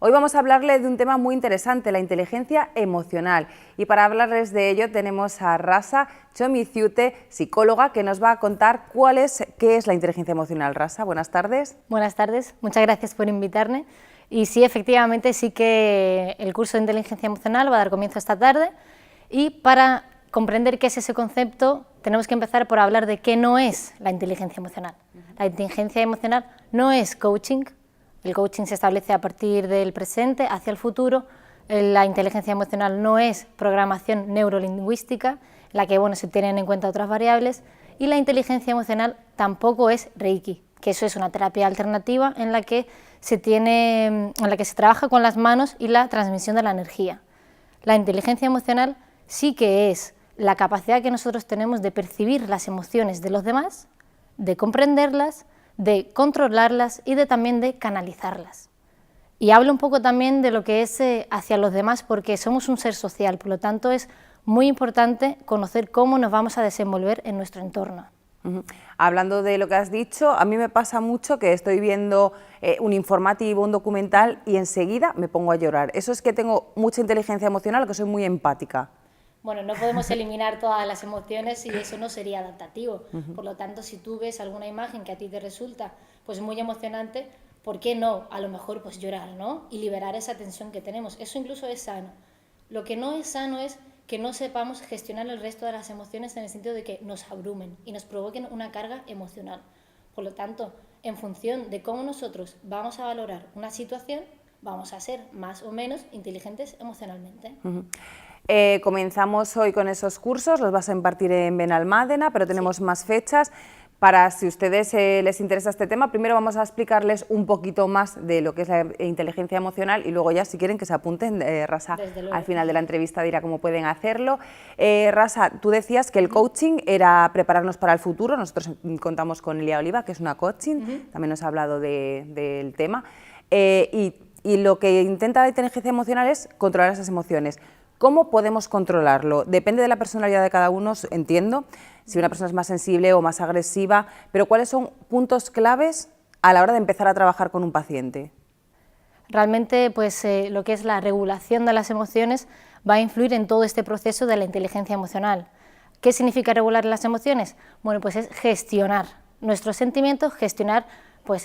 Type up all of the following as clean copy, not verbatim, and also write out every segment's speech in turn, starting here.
Hoy vamos a hablarles de un tema muy interesante, la inteligencia emocional. Y para hablarles de ello tenemos a Rasa Txomiziute, psicóloga, que nos va a contar qué es la inteligencia emocional. Rasa, buenas tardes. Buenas tardes, muchas gracias por invitarme. Y sí, efectivamente, sí que el curso de inteligencia emocional va a dar comienzo esta tarde. Y para comprender qué es ese concepto, tenemos que empezar por hablar de qué no es la inteligencia emocional. La inteligencia emocional no es coaching. El coaching se establece a partir del presente hacia el futuro. La inteligencia emocional no es programación neurolingüística, en la que se tienen en cuenta otras variables, y la inteligencia emocional tampoco es Reiki, que eso es una terapia alternativa en la que se trabaja con las manos y la transmisión de la energía. La inteligencia emocional sí que es la capacidad que nosotros tenemos de percibir las emociones de los demás, de comprenderlas, de controlarlas y también de canalizarlas. Y hablo un poco también de lo que es hacia los demás, porque somos un ser social, por lo tanto es muy importante conocer cómo nos vamos a desenvolver en nuestro entorno. Hablando de lo que has dicho, a mí me pasa mucho que estoy viendo un informativo, un documental y enseguida me pongo a llorar. ¿Eso es que tengo mucha inteligencia emocional o que soy muy empática? Bueno, no podemos eliminar todas las emociones y eso no sería adaptativo. Por lo tanto, si tú ves alguna imagen que a ti te resulta pues muy emocionante, ¿por qué no? A lo mejor pues llorar, ¿no? Y liberar esa tensión que tenemos. Eso incluso es sano. Lo que no es sano es que no sepamos gestionar el resto de las emociones en el sentido de que nos abrumen y nos provoquen una carga emocional. Por lo tanto, en función de cómo nosotros vamos a valorar una situación, vamos a ser más o menos inteligentes emocionalmente. Comenzamos hoy con esos cursos, los vas a impartir en Benalmádena, pero tenemos más fechas. Para si a ustedes les interesa este tema, primero vamos a explicarles un poquito más de lo que es la inteligencia emocional y luego ya si quieren que se apunten, Rasa al final de la entrevista dirá cómo pueden hacerlo. Rasa, tú decías que el coaching era prepararnos para el futuro, nosotros contamos con Elia Oliva, que es una coaching, también nos ha hablado del tema, y lo que intenta la inteligencia emocional es controlar esas emociones. ¿Cómo podemos controlarlo? Depende de la personalidad de cada uno, entiendo, si una persona es más sensible o más agresiva, pero ¿cuáles son puntos claves a la hora de empezar a trabajar con un paciente? Realmente, lo que es la regulación de las emociones va a influir en todo este proceso de la inteligencia emocional. ¿Qué significa regular las emociones? Bueno, pues es gestionar nuestros sentimientos, gestionar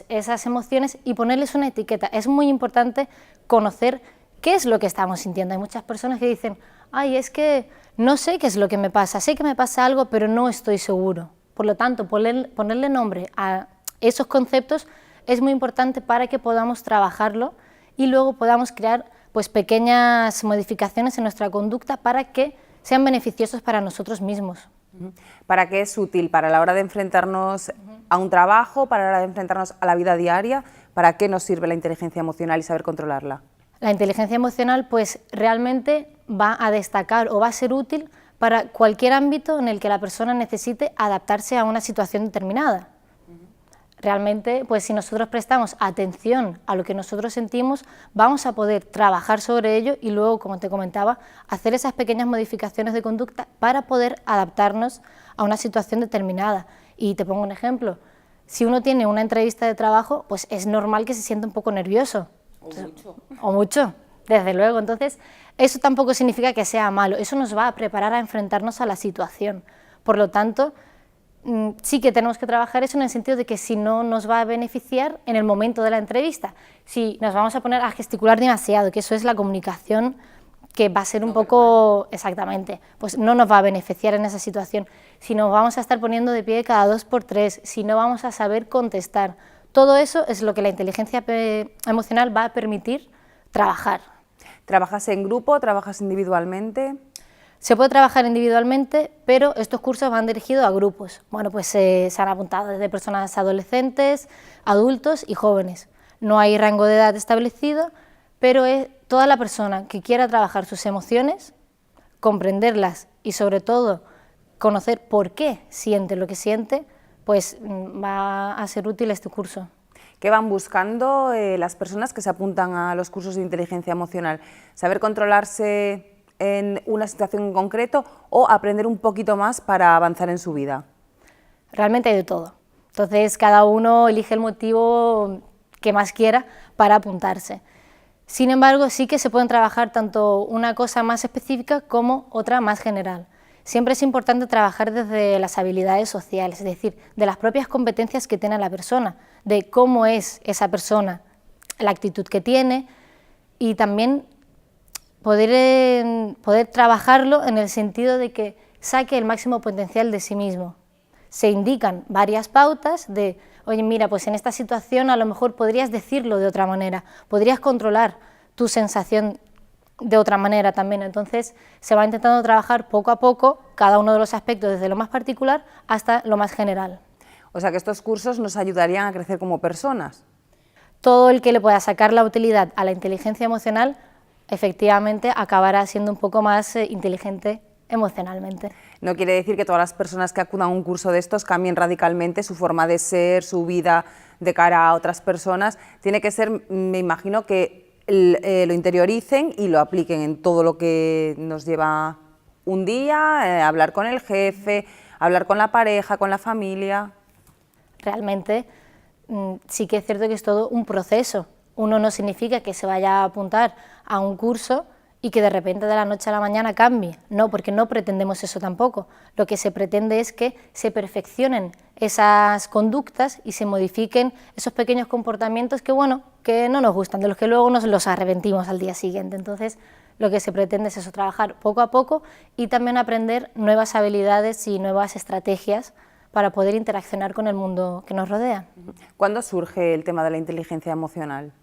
esas emociones y ponerles una etiqueta. Es muy importante conocer ¿qué es lo que estamos sintiendo? Hay muchas personas que dicen, ay, es que no sé qué es lo que me pasa, sé que me pasa algo, pero no estoy seguro. Por lo tanto, ponerle nombre a esos conceptos es muy importante para que podamos trabajarlo y luego podamos crear pequeñas modificaciones en nuestra conducta para que sean beneficiosos para nosotros mismos. ¿Para qué es útil? ¿Para la hora de enfrentarnos a un trabajo, para la hora de enfrentarnos a la vida diaria? ¿Para qué nos sirve la inteligencia emocional y saber controlarla? La inteligencia emocional realmente va a destacar o va a ser útil para cualquier ámbito en el que la persona necesite adaptarse a una situación determinada. Realmente, si nosotros prestamos atención a lo que nosotros sentimos, vamos a poder trabajar sobre ello y luego, como te comentaba, hacer esas pequeñas modificaciones de conducta para poder adaptarnos a una situación determinada. Y te pongo un ejemplo, si uno tiene una entrevista de trabajo, es normal que se sienta un poco nervioso. O mucho, desde luego. Entonces, eso tampoco significa que sea malo, eso nos va a preparar a enfrentarnos a la situación. Por lo tanto, sí que tenemos que trabajar eso en el sentido de que si no nos va a beneficiar en el momento de la entrevista, si nos vamos a poner a gesticular demasiado, que eso es la comunicación que va a ser un poco, exactamente, no nos va a beneficiar en esa situación, si nos vamos a estar poniendo de pie cada 2 por 3, si no vamos a saber contestar. Todo eso es lo que la inteligencia emocional va a permitir trabajar. ¿Trabajas en grupo? ¿Trabajas individualmente? Se puede trabajar individualmente, pero estos cursos van dirigidos a grupos. Se han apuntado desde personas adolescentes, adultos y jóvenes. No hay rango de edad establecido, pero es toda la persona que quiera trabajar sus emociones, comprenderlas y sobre todo conocer por qué siente lo que siente, va a ser útil este curso. ¿Qué van buscando las personas que se apuntan a los cursos de inteligencia emocional? ¿Saber controlarse en una situación en concreto o aprender un poquito más para avanzar en su vida? Realmente hay de todo. Entonces, cada uno elige el motivo que más quiera para apuntarse. Sin embargo, sí que se pueden trabajar tanto una cosa más específica como otra más general. Siempre es importante trabajar desde las habilidades sociales, es decir, de las propias competencias que tiene la persona, de cómo es esa persona, la actitud que tiene, y también poder trabajarlo en el sentido de que saque el máximo potencial de sí mismo. Se indican varias pautas de, oye, mira, pues en esta situación a lo mejor podrías decirlo de otra manera, podrías controlar tu sensación de otra manera también. Entonces se va intentando trabajar poco a poco cada uno de los aspectos, desde lo más particular hasta lo más general. O sea que estos cursos nos ayudarían a crecer como personas. Todo el que le pueda sacar la utilidad a la inteligencia emocional, efectivamente acabará siendo un poco más inteligente emocionalmente. No quiere decir que todas las personas que acudan a un curso de estos cambien radicalmente su forma de ser, su vida de cara a otras personas. Tiene que ser, me imagino, que lo interioricen y lo apliquen en todo lo que nos lleva un día, hablar con el jefe, hablar con la pareja, con la familia. Realmente sí que es cierto que es todo un proceso. Uno no significa que se vaya a apuntar a un curso y que de repente de la noche a la mañana cambie. No, porque no pretendemos eso tampoco. Lo que se pretende es que se perfeccionen esas conductas y se modifiquen esos pequeños comportamientos que, bueno, que no nos gustan, de los que luego nos los arrepentimos al día siguiente. Entonces, lo que se pretende es eso, trabajar poco a poco y también aprender nuevas habilidades y nuevas estrategias para poder interaccionar con el mundo que nos rodea. ¿Cuándo surge el tema de la inteligencia emocional?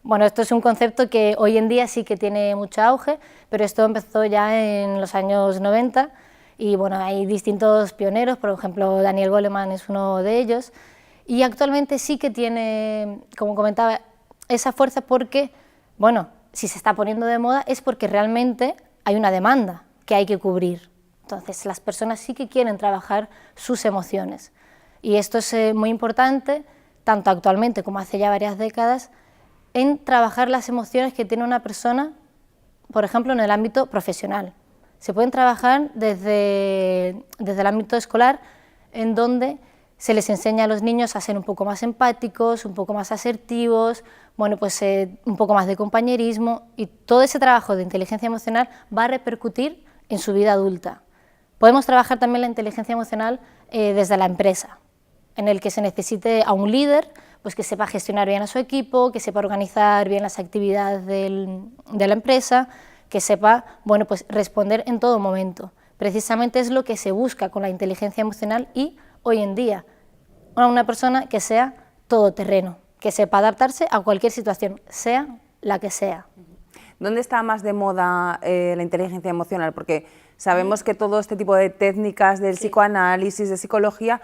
Bueno, esto es un concepto que hoy en día sí que tiene mucho auge, pero esto empezó ya en los años 90 y bueno, hay distintos pioneros, por ejemplo, Daniel Goleman es uno de ellos, y actualmente sí que tiene, como comentaba, esa fuerza porque, bueno, si se está poniendo de moda es porque realmente hay una demanda que hay que cubrir. Entonces, las personas sí que quieren trabajar sus emociones y esto es muy importante, tanto actualmente como hace ya varias décadas, en trabajar las emociones que tiene una persona, por ejemplo, en el ámbito profesional. Se pueden trabajar desde el ámbito escolar, en donde se les enseña a los niños a ser un poco más empáticos, un poco más asertivos, bueno, pues un poco más de compañerismo, y todo ese trabajo de inteligencia emocional va a repercutir en su vida adulta. Podemos trabajar también la inteligencia emocional desde la empresa, en el que se necesite a un líder, pues que sepa gestionar bien a su equipo, que sepa organizar bien las actividades de la empresa, que sepa, bueno, pues responder en todo momento. Precisamente es lo que se busca con la inteligencia emocional y hoy en día una persona que sea todoterreno, que sepa adaptarse a cualquier situación, sea la que sea. ¿Dónde está más de moda la inteligencia emocional? Porque sabemos que todo este tipo de técnicas del psicoanálisis, de psicología,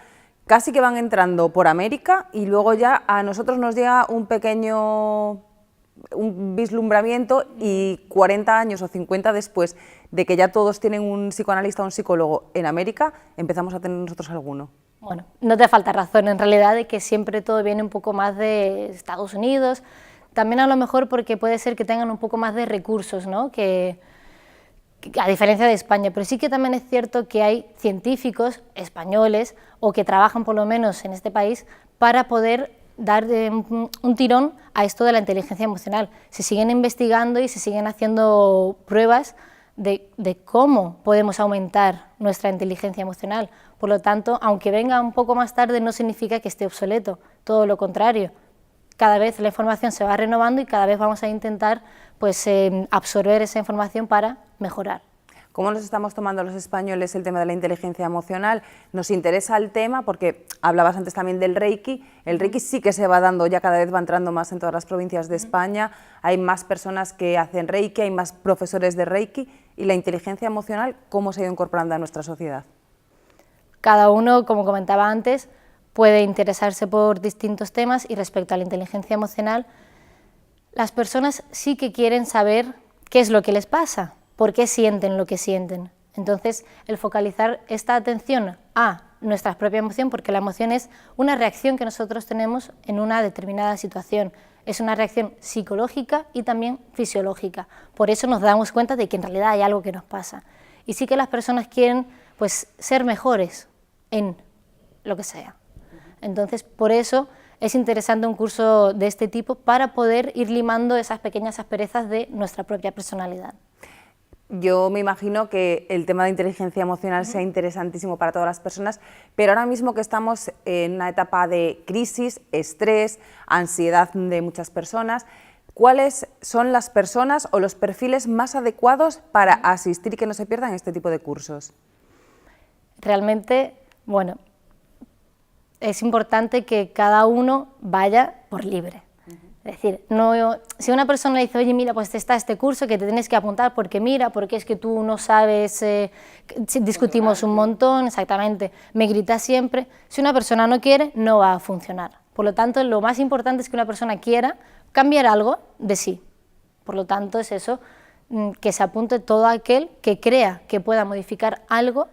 casi que van entrando por América y luego ya a nosotros nos llega un vislumbramiento y 40 años o 50 después de que ya todos tienen un psicoanalista o un psicólogo en América, empezamos a tener nosotros alguno. Bueno, no te falta razón en realidad de que siempre todo viene un poco más de Estados Unidos, también a lo mejor porque puede ser que tengan un poco más de recursos, ¿no? que a diferencia de España, pero sí que también es cierto que hay científicos españoles o que trabajan por lo menos en este país para poder dar un tirón a esto de la inteligencia emocional. Se siguen investigando y se siguen haciendo pruebas de cómo podemos aumentar nuestra inteligencia emocional. Por lo tanto, aunque venga un poco más tarde, no significa que esté obsoleto, todo lo contrario. Cada vez la información se va renovando y cada vez vamos a intentar pues, absorber esa información para mejorar. ¿Cómo nos estamos tomando los españoles el tema de la inteligencia emocional? Nos interesa el tema porque hablabas antes también del Reiki. El Reiki sí que se va dando, ya cada vez va entrando más en todas las provincias de España. Hay más personas que hacen Reiki, hay más profesores de Reiki. ¿Y la inteligencia emocional cómo se ha ido incorporando a nuestra sociedad? Cada uno, como comentaba antes, puede interesarse por distintos temas y respecto a la inteligencia emocional, las personas sí que quieren saber qué es lo que les pasa, por qué sienten lo que sienten. Entonces, el focalizar esta atención a nuestra propia emoción, porque la emoción es una reacción que nosotros tenemos en una determinada situación, es una reacción psicológica y también fisiológica. Por eso nos damos cuenta de que en realidad hay algo que nos pasa. Y sí que las personas quieren pues, ser mejores en lo que sea. Entonces, por eso es interesante un curso de este tipo para poder ir limando esas pequeñas asperezas de nuestra propia personalidad. Yo me imagino que el tema de inteligencia emocional sea interesantísimo para todas las personas, pero ahora mismo que estamos en una etapa de crisis, estrés, ansiedad de muchas personas, ¿cuáles son las personas o los perfiles más adecuados para asistir y que no se pierdan este tipo de cursos? Realmente, bueno, es importante que cada uno vaya por libre. Es decir, no, si una persona dice, oye, mira, pues está este curso que te tienes que apuntar porque mira, porque es que tú no sabes, discutimos un montón, exactamente, me gritas siempre, si una persona no quiere, no va a funcionar. Por lo tanto, lo más importante es que una persona quiera cambiar algo de sí. Por lo tanto, es eso, que se apunte todo aquel que crea que pueda modificar algo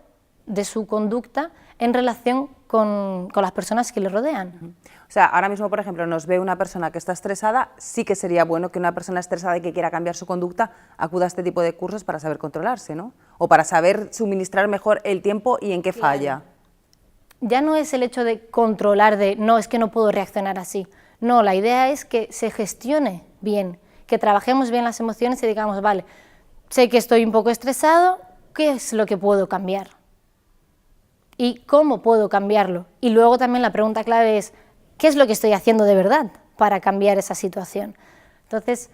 de su conducta en relación con las personas que le rodean. O sea, ahora mismo, por ejemplo, nos ve una persona que está estresada, sí que sería bueno que una persona estresada y que quiera cambiar su conducta acuda a este tipo de cursos para saber controlarse, ¿no? O para saber suministrar mejor el tiempo y en qué falla. Ya no es el hecho de controlar, de no, es que no puedo reaccionar así. No, la idea es que se gestione bien, que trabajemos bien las emociones y digamos, vale, sé que estoy un poco estresado, ¿qué es lo que puedo cambiar? ¿Y cómo puedo cambiarlo? Y luego también la pregunta clave es, ¿qué es lo que estoy haciendo de verdad para cambiar esa situación? Entonces,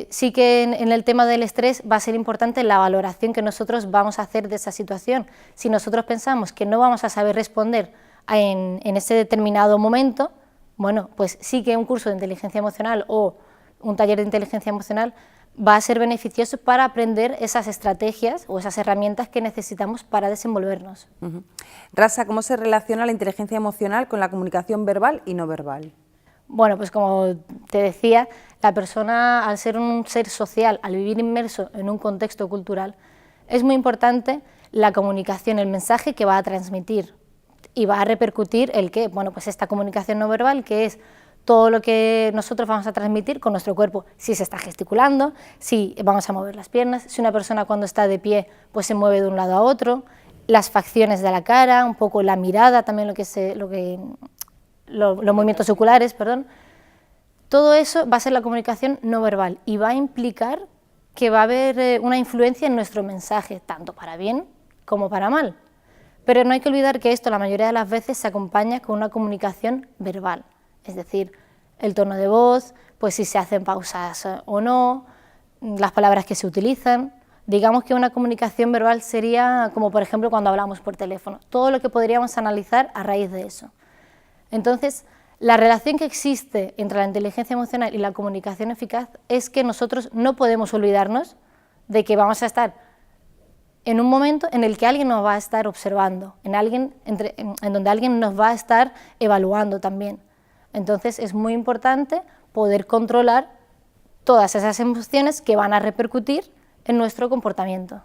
sí que en el tema del estrés va a ser importante la valoración que nosotros vamos a hacer de esa situación. Si nosotros pensamos que no vamos a saber responder en ese determinado momento, bueno, pues sí que un curso de inteligencia emocional o un taller de inteligencia emocional va a ser beneficioso para aprender esas estrategias o esas herramientas que necesitamos para desenvolvernos. Rasa, ¿cómo se relaciona la inteligencia emocional con la comunicación verbal y no verbal? Bueno, pues como te decía, la persona, al ser un ser social, al vivir inmerso en un contexto cultural, es muy importante la comunicación, el mensaje que va a transmitir y va a repercutir el qué, bueno, pues esta comunicación no verbal, que es todo lo que nosotros vamos a transmitir con nuestro cuerpo, si se está gesticulando, si vamos a mover las piernas, si una persona cuando está de pie pues se mueve de un lado a otro, las facciones de la cara, un poco la mirada, también los movimientos oculares, perdón. Todo eso va a ser la comunicación no verbal y va a implicar que va a haber una influencia en nuestro mensaje, tanto para bien como para mal. Pero no hay que olvidar que esto la mayoría de las veces se acompaña con una comunicación verbal. Es decir, el tono de voz, pues si se hacen pausas o no, las palabras que se utilizan. Digamos que una comunicación verbal sería como, por ejemplo, cuando hablamos por teléfono, todo lo que podríamos analizar a raíz de eso. Entonces, la relación que existe entre la inteligencia emocional y la comunicación eficaz es que nosotros no podemos olvidarnos de que vamos a estar en un momento en el que alguien nos va a estar observando, en donde alguien nos va a estar evaluando también. Entonces es muy importante poder controlar todas esas emociones que van a repercutir en nuestro comportamiento.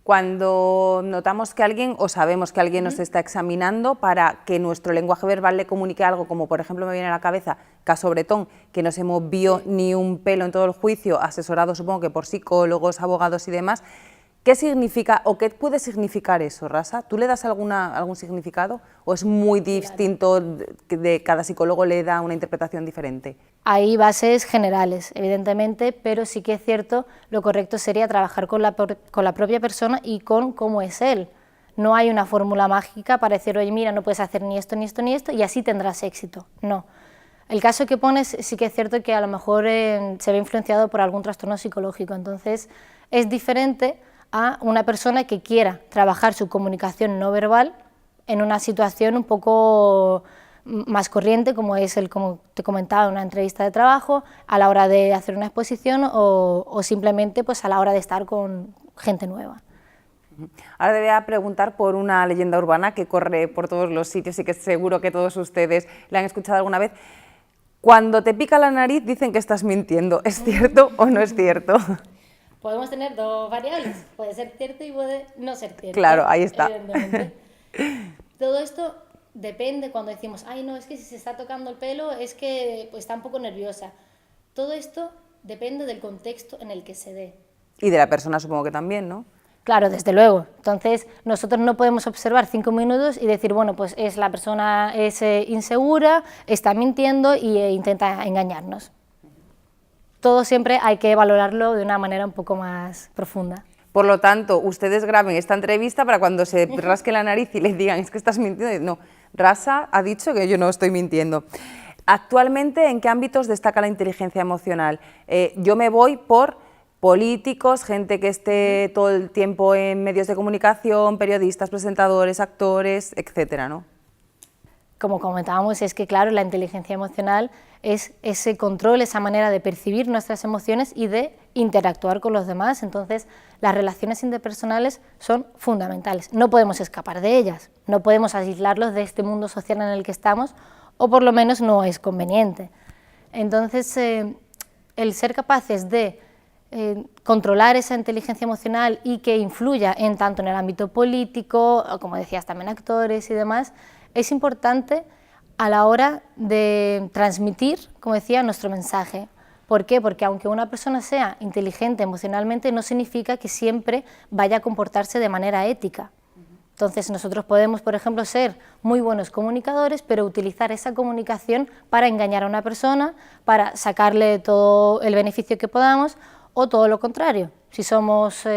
Cuando notamos que alguien o sabemos que alguien nos está examinando para que nuestro lenguaje verbal le comunique algo, como por ejemplo me viene a la cabeza caso Bretón, que no se movió ni un pelo en todo el juicio, asesorado supongo que por psicólogos, abogados y demás, ¿qué significa o qué puede significar eso, Rasa? ¿Tú le das algún significado o es muy distinto, de cada psicólogo le da una interpretación diferente? Hay bases generales, evidentemente, pero sí que es cierto, lo correcto sería trabajar con la propia persona y con cómo es él. No hay una fórmula mágica para decir, oye, mira, no puedes hacer ni esto, ni esto, ni esto, y así tendrás éxito. No. El caso que pones sí que es cierto que a lo mejor se ve influenciado por algún trastorno psicológico, entonces es diferente a una persona que quiera trabajar su comunicación no verbal en una situación un poco más corriente, como es como te comentaba, una entrevista de trabajo, a la hora de hacer una exposición o simplemente pues a la hora de estar con gente nueva. Ahora te voy a preguntar por una leyenda urbana que corre por todos los sitios y que seguro que todos ustedes la han escuchado alguna vez. Cuando te pica la nariz dicen que estás mintiendo, ¿es cierto o no es cierto? Podemos tener dos variables, puede ser cierto y puede no ser cierto. Claro, ahí está. Evidentemente. Todo esto depende cuando decimos, ay no, es que si se está tocando el pelo es que pues, está un poco nerviosa. Todo esto depende del contexto en el que se dé. Y de la persona supongo que también, ¿no? Claro, desde luego. Entonces, nosotros no podemos observar 5 minutos y decir, bueno, pues la persona es insegura, está mintiendo e intenta engañarnos. Todo siempre hay que valorarlo de una manera un poco más profunda. Por lo tanto, ustedes graben esta entrevista para cuando se rasque la nariz y les digan, es que estás mintiendo. No, Rasa ha dicho que yo no estoy mintiendo. Actualmente, ¿en qué ámbitos destaca la inteligencia emocional? Yo me voy por políticos, gente que esté todo el tiempo en medios de comunicación, periodistas, presentadores, actores, etcétera, ¿no? Como comentábamos, es que claro, la inteligencia emocional es ese control, esa manera de percibir nuestras emociones y de interactuar con los demás. Entonces, las relaciones interpersonales son fundamentales. No podemos escapar de ellas, no podemos aislarlos de este mundo social en el que estamos, o por lo menos no es conveniente. Entonces, el ser capaces de controlar esa inteligencia emocional y que influya tanto en el ámbito político, o como decías, también actores y demás, es importante a la hora de transmitir, como decía, nuestro mensaje. ¿Por qué? Porque aunque una persona sea inteligente emocionalmente, no significa que siempre vaya a comportarse de manera ética. Entonces nosotros podemos, por ejemplo, ser muy buenos comunicadores, pero utilizar esa comunicación para engañar a una persona, para sacarle todo el beneficio que podamos, o todo lo contrario. Si somos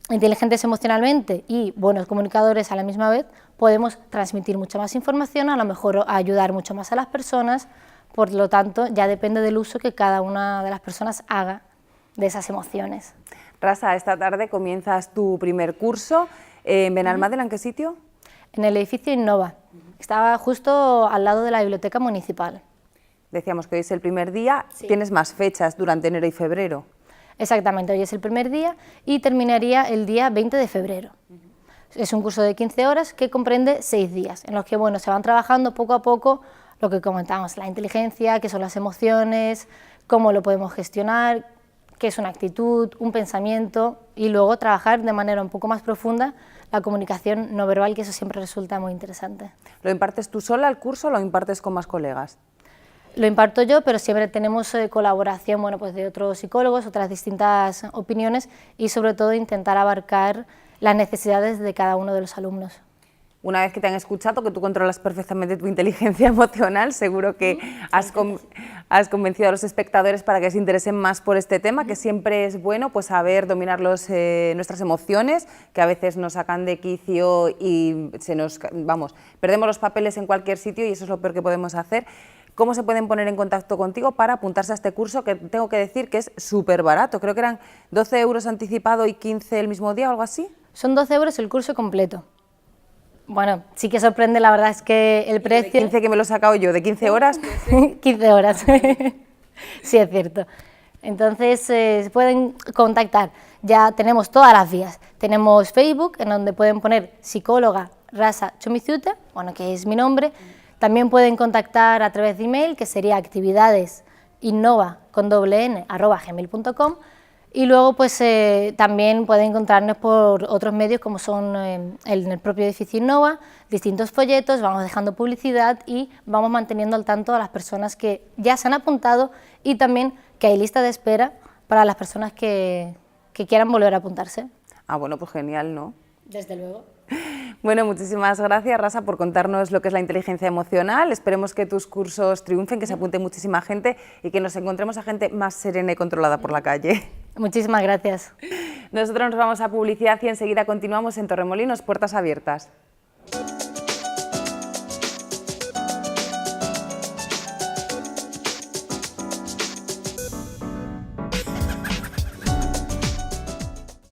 inteligentes emocionalmente y buenos comunicadores a la misma vez, podemos transmitir mucha más información, a lo mejor ayudar mucho más a las personas. Por lo tanto, ya depende del uso que cada una de las personas haga de esas emociones. Rasa, esta tarde comienzas tu primer curso en Benalmádena. ¿En qué sitio? En el edificio Innova. Estaba justo al lado de la biblioteca municipal. Decíamos que hoy es el primer día, sí. Tienes más fechas durante enero y febrero. Exactamente, hoy es el primer día y terminaría el día 20 de febrero. Es un curso de 15 horas que comprende 6 días, en los que bueno, se van trabajando poco a poco lo que comentábamos, la inteligencia, qué son las emociones, cómo lo podemos gestionar, qué es una actitud, un pensamiento, y luego trabajar de manera un poco más profunda la comunicación no verbal, que eso siempre resulta muy interesante. ¿Lo impartes tú sola el curso o lo impartes con más colegas? Lo imparto yo, pero siempre tenemos colaboración, bueno, pues de otros psicólogos, otras distintas opiniones y sobre todo intentar abarcar las necesidades de cada uno de los alumnos. Una vez que te han escuchado, que tú controlas perfectamente tu inteligencia emocional, seguro que has convencido a los espectadores para que se interesen más por este tema, que siempre es bueno pues saber dominar nuestras emociones, que a veces nos sacan de quicio y perdemos los papeles en cualquier sitio y eso es lo peor que podemos hacer. ¿Cómo se pueden poner en contacto contigo para apuntarse a este curso, que tengo que decir que es súper barato? Creo que eran 12 euros anticipado y 15 el mismo día o algo así. Son 12 euros el curso completo. Bueno, sí que sorprende, la verdad es que el precio... ¿De 15 que me lo he sacado yo? ¿De 15 horas? 15 horas, sí es cierto. Entonces pueden contactar, ya tenemos todas las vías. Tenemos Facebook, en donde pueden poner psicóloga Rasa Chomizute, bueno, que es mi nombre. También pueden contactar a través de email, que sería actividadesinnova@gmail.com, y luego pues también pueden encontrarnos por otros medios como son en el propio edificio Innova, distintos folletos, vamos dejando publicidad y vamos manteniendo al tanto a las personas que ya se han apuntado y también que hay lista de espera para las personas que quieran volver a apuntarse. Ah, bueno, pues genial, ¿no? Desde luego. Bueno, muchísimas gracias, Rasa, por contarnos lo que es la inteligencia emocional. Esperemos que tus cursos triunfen, que se apunte muchísima gente y que nos encontremos a gente más serena y controlada por la calle. Muchísimas gracias. Nosotros nos vamos a publicidad y enseguida continuamos en Torremolinos, Puertas Abiertas.